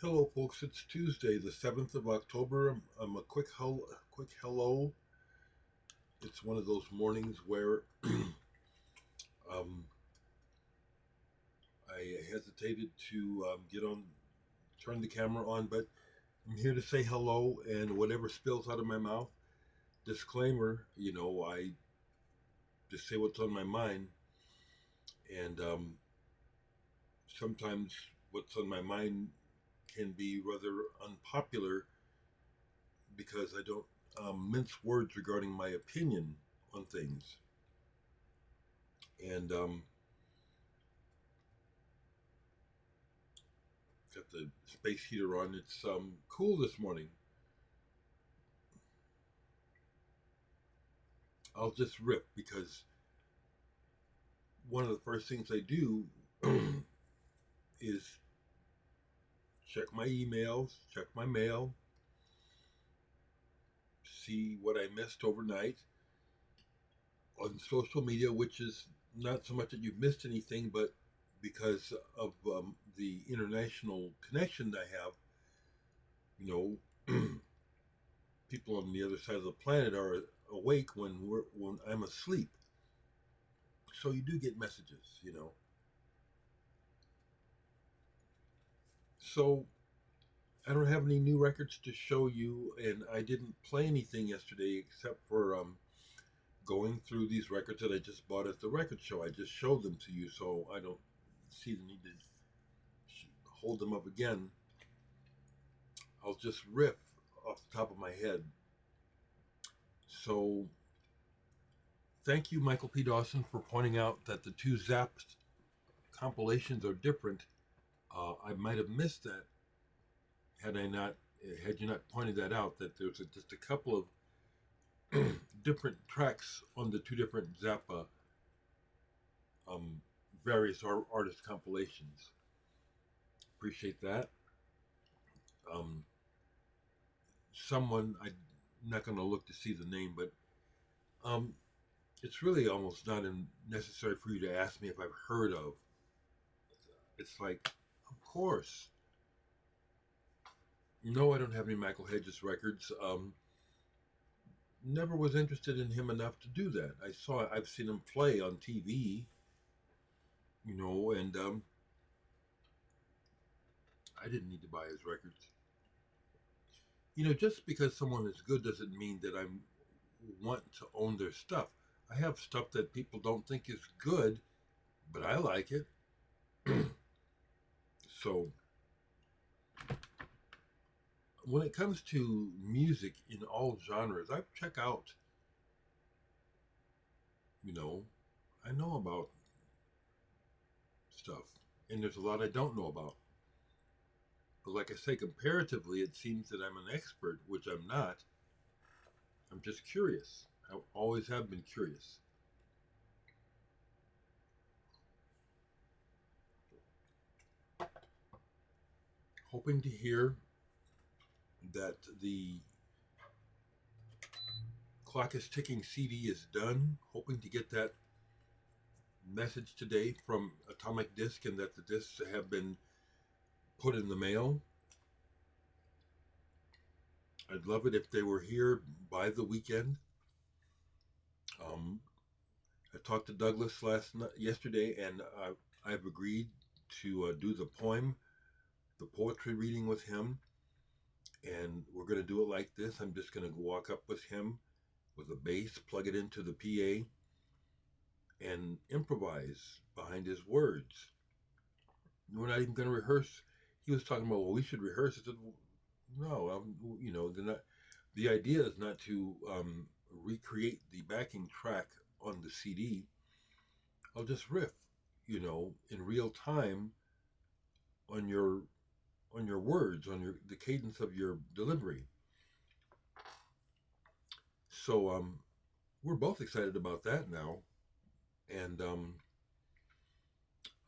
Hello, folks. It's Tuesday, the 7th of October. A quick hello. It's one of those mornings where um, I hesitated to turn the camera on, but I'm here to say hello and whatever spills out of my mouth. Disclaimer, I just say what's on my mind, and sometimes what's on my mind can be rather unpopular because I don't mince words regarding my opinion on things. And got the space heater on. It's cool this morning. I'll just rip because one of the first things I do is check my emails, check my mail, see what I missed overnight on social media, which is not so much that you've missed anything, but because of the international connection I have, you know, people on the other side of the planet are awake when I'm asleep. So you do get messages. So I don't have any new records to show you, and I didn't play anything yesterday except for going through these records that I just bought at the record show. I just showed them to you, so I don't see the need to hold them up again. I'll just riff off the top of my head. So, thank you, Michael P. Dawson, for pointing out that the two Zapped compilations are different. I might have missed that had I not had you not pointed that out. That there's just a couple of different tracks on the two different Zappa um, various artist compilations. Appreciate that. Um, Someone I'm not going to look to see the name, but um, it's really almost not necessary for you to ask me if I've heard of. It's like, of course. No, I don't have any Michael Hedges records. Never was interested in him enough to do that. I've seen him play on TV, and I didn't need to buy his records. Just because someone is good doesn't mean that I want to own their stuff. I have stuff that people don't think is good, but I like it. So when it comes to music in all genres, I check out, you know, I know about stuff, and there's a lot I don't know about. But like I say, comparatively, it seems that I'm an expert, which I'm not. I'm just curious. I always have been curious. Hoping to hear that the Clock is Ticking CD is done. Hoping to get that message today from Atomic Disc and that the discs have been put in the mail. I'd love it if they were here by the weekend. Um, I talked to Douglas yesterday, and I've agreed to do the poetry reading with him, and we're going to do it like this. I'm just going to walk up with him with a bass, plug it into the PA, and improvise behind his words. We're not even going to rehearse. He was talking about, well, we should rehearse. I said, well, no, they're not. The idea is not to recreate the backing track on the CD. I'll just riff, in real time on your words, on the cadence of your delivery. So we're both excited about that now, and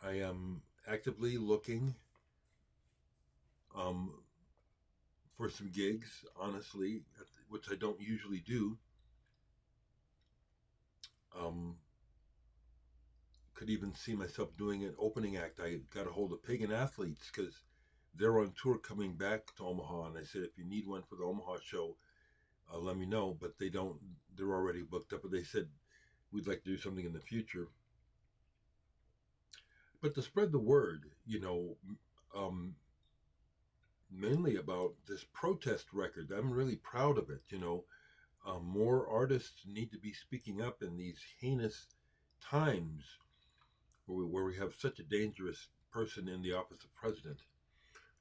I am actively looking um, for some gigs. Honestly, which I don't usually do. Um, could even see myself doing an opening act. I got a hold of Pagan Athletes because they're on tour coming back to Omaha, and I said if you need one for the Omaha show, let me know. But they don't; they're already booked up. But they said we'd like to do something in the future. But to spread the word, um, mainly about this protest record, I'm really proud of it. More artists need to be speaking up in these heinous times where we have such a dangerous person in the office of president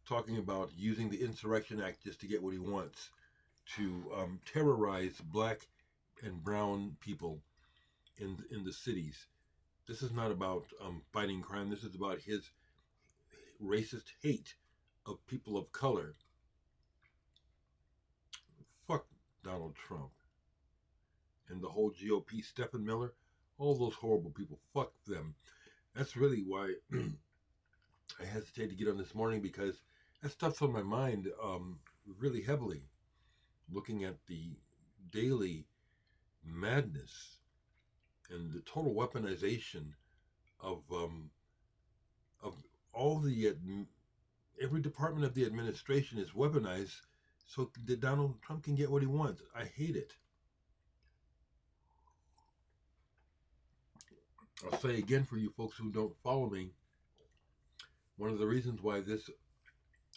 talking about using the Insurrection Act just to get what he wants to terrorize black and brown people in the cities. This is not about fighting crime. This is about his racist hate of people of color. Fuck Donald Trump and the whole GOP, Stephen Miller, all those horrible people. Fuck them. That's really why I hesitated to get on this morning, because that stuff's on my mind really heavily. Looking at the daily madness and the total weaponization of all the every department of the administration is weaponized so that Donald Trump can get what he wants. I hate it. I'll say again for you folks who don't follow me, one of the reasons why this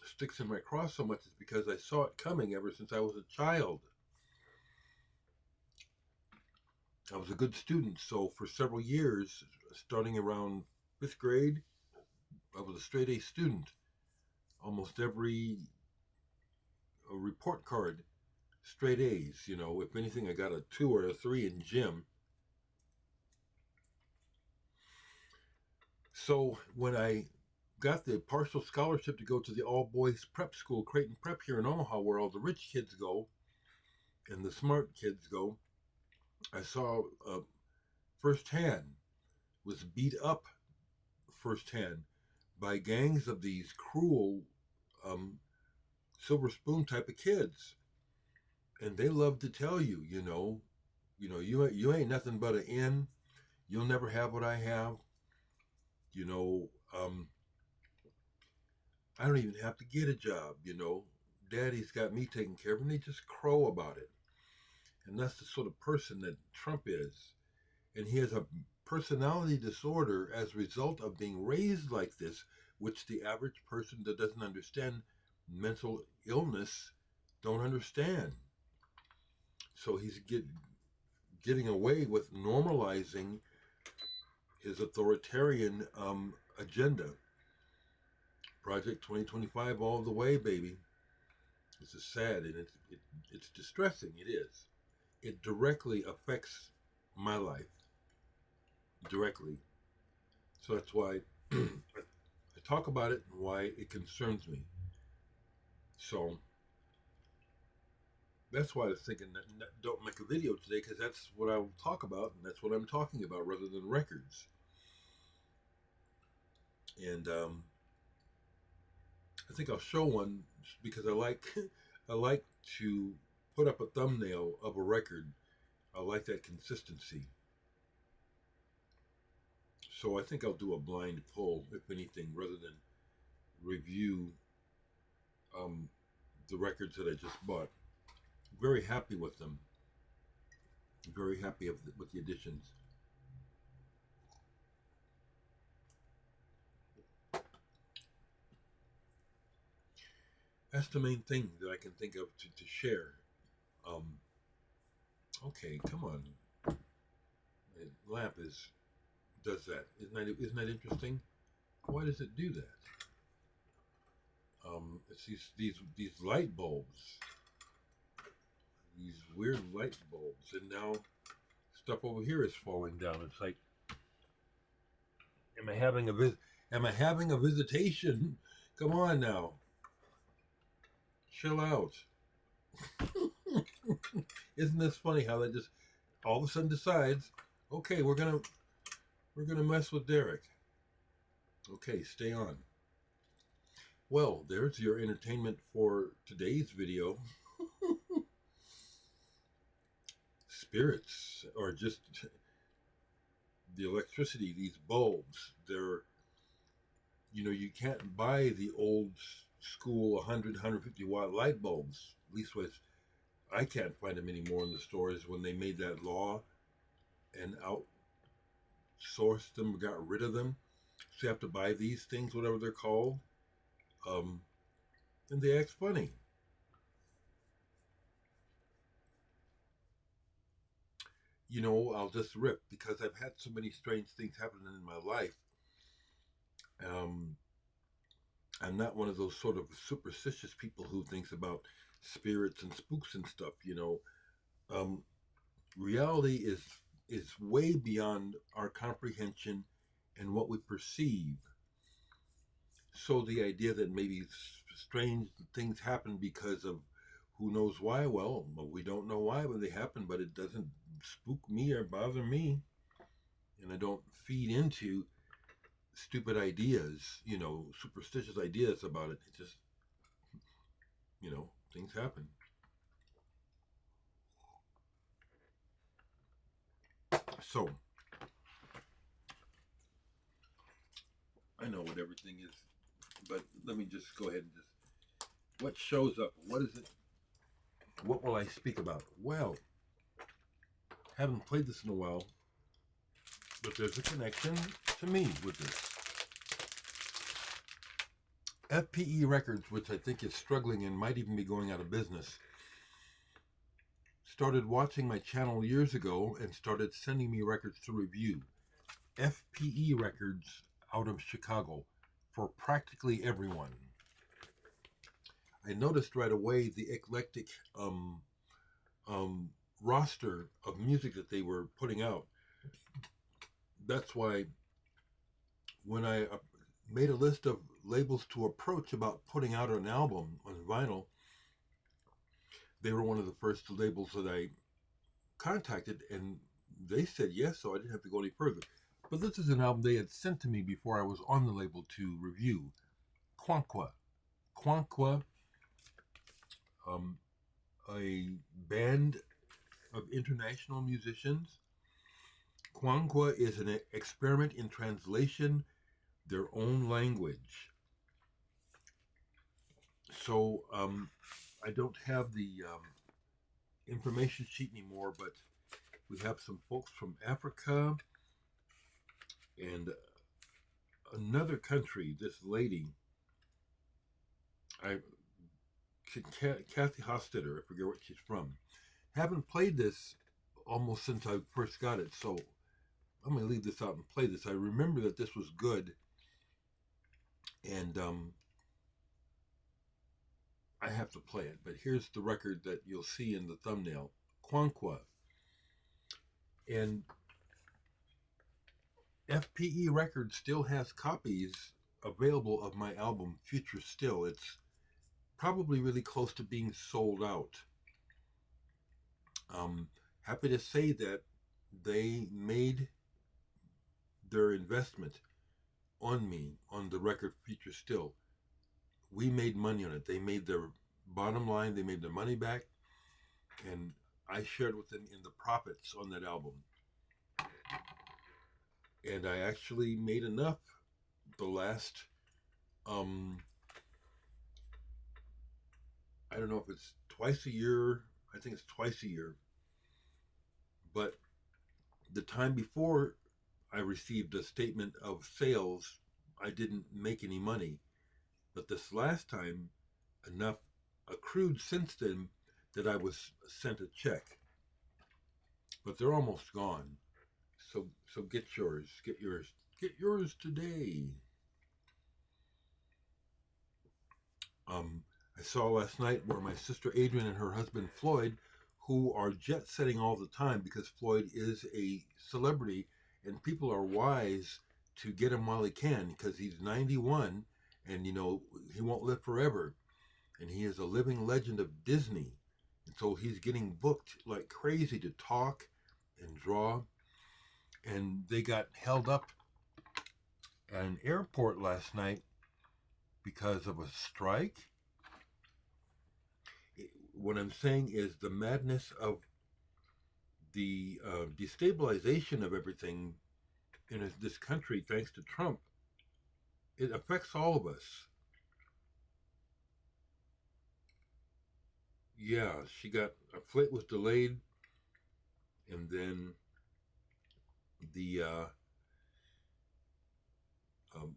sticks in my cross so much is because I saw it coming ever since I was a child. I was a good student, so for several years, starting around 5th grade, I was a straight A student. Almost every report card, straight A's. If anything, I got a 2 or a 3 in gym. So when I got the partial scholarship to go to the all-boys prep school, Creighton Prep here in Omaha, where all the rich kids go and the smart kids go, I saw firsthand, was beat up firsthand by gangs of these cruel silver spoon type of kids. And they love to tell you, you ain't nothing but an in. You'll never have what I have. You know, um, I don't even have to get a job. Daddy's got me taken care of, and they just crow about it. And that's the sort of person that Trump is. And he has a personality disorder as a result of being raised like this, which the average person that doesn't understand mental illness don't understand. So he's getting away with normalizing his authoritarian agenda. Project 2025 all the way, baby. This is sad, and it's distressing. It is. It directly affects my life. Directly. So that's why I talk about it and why it concerns me. So that's why I was thinking that don't make a video today, because that's what I will talk about, and that's what I'm talking about, rather than records. And I think I'll show one because I like I like to put up a thumbnail of a record. I like that consistency. So I think I'll do a blind pull, if anything, rather than review the records that I just bought. Very happy with them. Very happy with the additions. That's the main thing that I can think of to share. Okay, come on. The lamp does that. Isn't that interesting? Why does it do that? It's these light bulbs, these weird light bulbs, and now stuff over here is falling down. It's like, am I having a visitation? Come on now, chill out. Isn't this funny how they just all of a sudden decides, okay, we're gonna mess with Dereck. Okay, stay on. Well, there's your entertainment for today's video. Spirits are just the electricity, these bulbs. They're, you can't buy the old school 100, 150 watt light bulbs. At least was I can't find them anymore in the stores when they made that law and outsourced them, got rid of them. So you have to buy these things, whatever they're called, um, and they act funny. I'll just rip because I've had so many strange things happening in my life. Um, I'm not one of those sort of superstitious people who thinks about spirits and spooks and stuff. Um, reality is way beyond our comprehension and what we perceive. So the idea that maybe strange things happen because of who knows why, well, we don't know why when they happen, but it doesn't spook me or bother me, and I don't feed into stupid ideas, superstitious ideas about it. It just, things happen. So I know what everything is, but let me just go ahead and just what shows up. What is it? What will I speak about? Well, haven't played this in a while, but there's a connection to me with this. FPE Records, which I think is struggling and might even be going out of business, started watching my channel years ago and started sending me records to review. FPE Records out of Chicago for practically everyone. I noticed right away the eclectic um, roster of music that they were putting out. That's why when I made a list of labels to approach about putting out an album on vinyl, they were one of the first labels that I contacted, and they said yes, so I didn't have to go any further. But this is an album they had sent to me before I was on the label to review. Quanqua. Quanqua, a band of international musicians. Quanqua is an experiment in translation, their own language. So I don't have the information sheet anymore, but we have some folks from Africa and another country. This lady, Kathy Hostetter, I forget where she's from. Haven't played this almost since I first got it, so I'm going to leave this out and play this. I remember that this was good, and I have to play it. But here's the record that you'll see in the thumbnail, Quanqua. And FPE Records still has copies available of my album Future Still. It's probably really close to being sold out. Happy to say that they made their investment on me on the record Future Still. We made money on it. They made their bottom line, they made their money back, and I shared with them in the profits on that album. And I actually made enough the last I don't know if it's twice a year. I think it's twice a year. But the time before I received a statement of sales, I didn't make any money. But this last time, enough accrued since then that I was sent a check. But they're almost gone. So get yours. Get yours today. I saw last night where my sister Adrian and her husband Floyd, who are jet setting all the time because Floyd is a celebrity and people are wise to get him while he can because he's 91 and he won't live forever, and he is a living legend of Disney, and so he's getting booked like crazy to talk and draw, and they got held up at an airport last night because of a strike. What I'm saying is the madness of the destabilization of everything in this country, thanks to Trump, it affects all of us. Yeah, she got a flight was delayed, and then the um,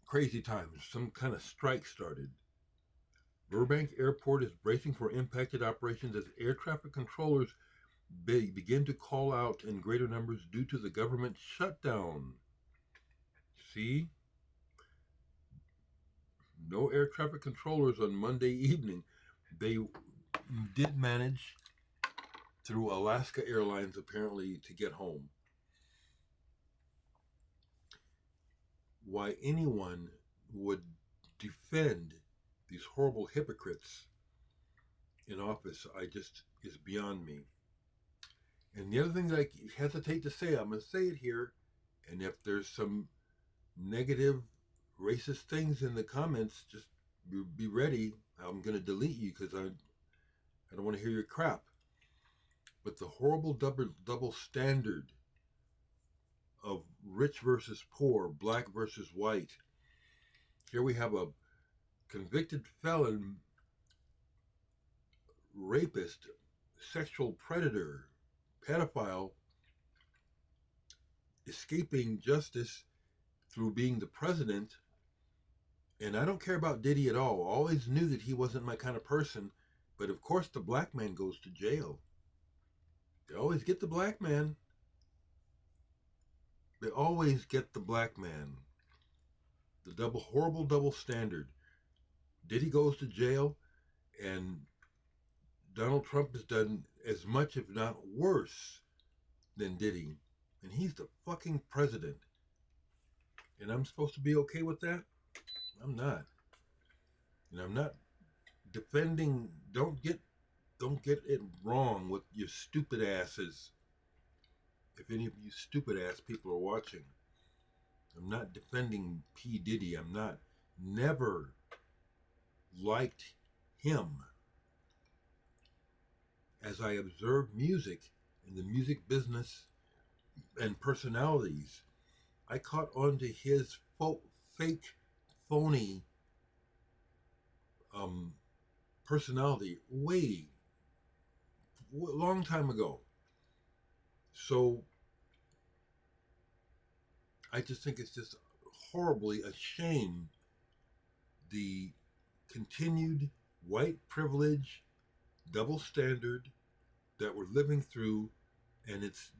crazy times. Some kind of strike started. Burbank Airport is bracing for impacted operations as air traffic controllers begin to call out in greater numbers due to the government shutdown. See? No air traffic controllers on Monday evening. They did manage through Alaska Airlines apparently to get home. Why anyone would defend these horrible hypocrites in office, I just is beyond me. And the other thing that I hesitate to say, I'm going to say it here, and if there's some negative, racist things in the comments, just be ready. I'm going to delete you because I don't want to hear your crap. But the horrible double standard of rich versus poor, black versus white. Here we have a convicted felon, rapist, sexual predator, pedophile escaping justice through being the president. And I don't care about Diddy at all. I always knew that he wasn't my kind of person. But of course, the black man goes to jail. They always get the black man. They always get the black man. The horrible double standard. Diddy goes to jail, and Donald Trump has done as much, if not worse, than Diddy. And he's the fucking president. And I'm supposed to be okay with that? I'm not. And I'm not defending. Don't get it wrong with your stupid asses. If any of you stupid ass people are watching, I'm not defending P. Diddy. I'm not. Never liked him. As I observed music and the music business and personalities, I caught on to his fake, phony personality long time ago. So I just think it's just horribly a shame the continued white privilege double standard that we're living through, and it's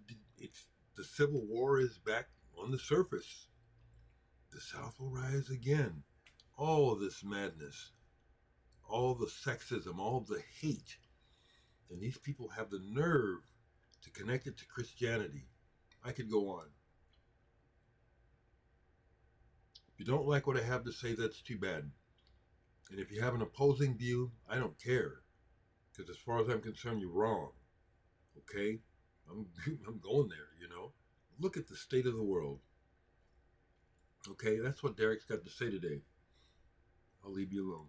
the Civil War is back on the surface. The South will rise again. All of this madness, all the sexism, all the hate, and these people have the nerve to connect it to Christianity. I could go on. If you don't like what I have to say, that's too bad. And if you have an opposing view, I don't care. Because as far as I'm concerned, you're wrong. Okay? I'm, I'm going there, you know? Look at the state of the world. Okay? That's what Dereck's got to say today. I'll leave you alone.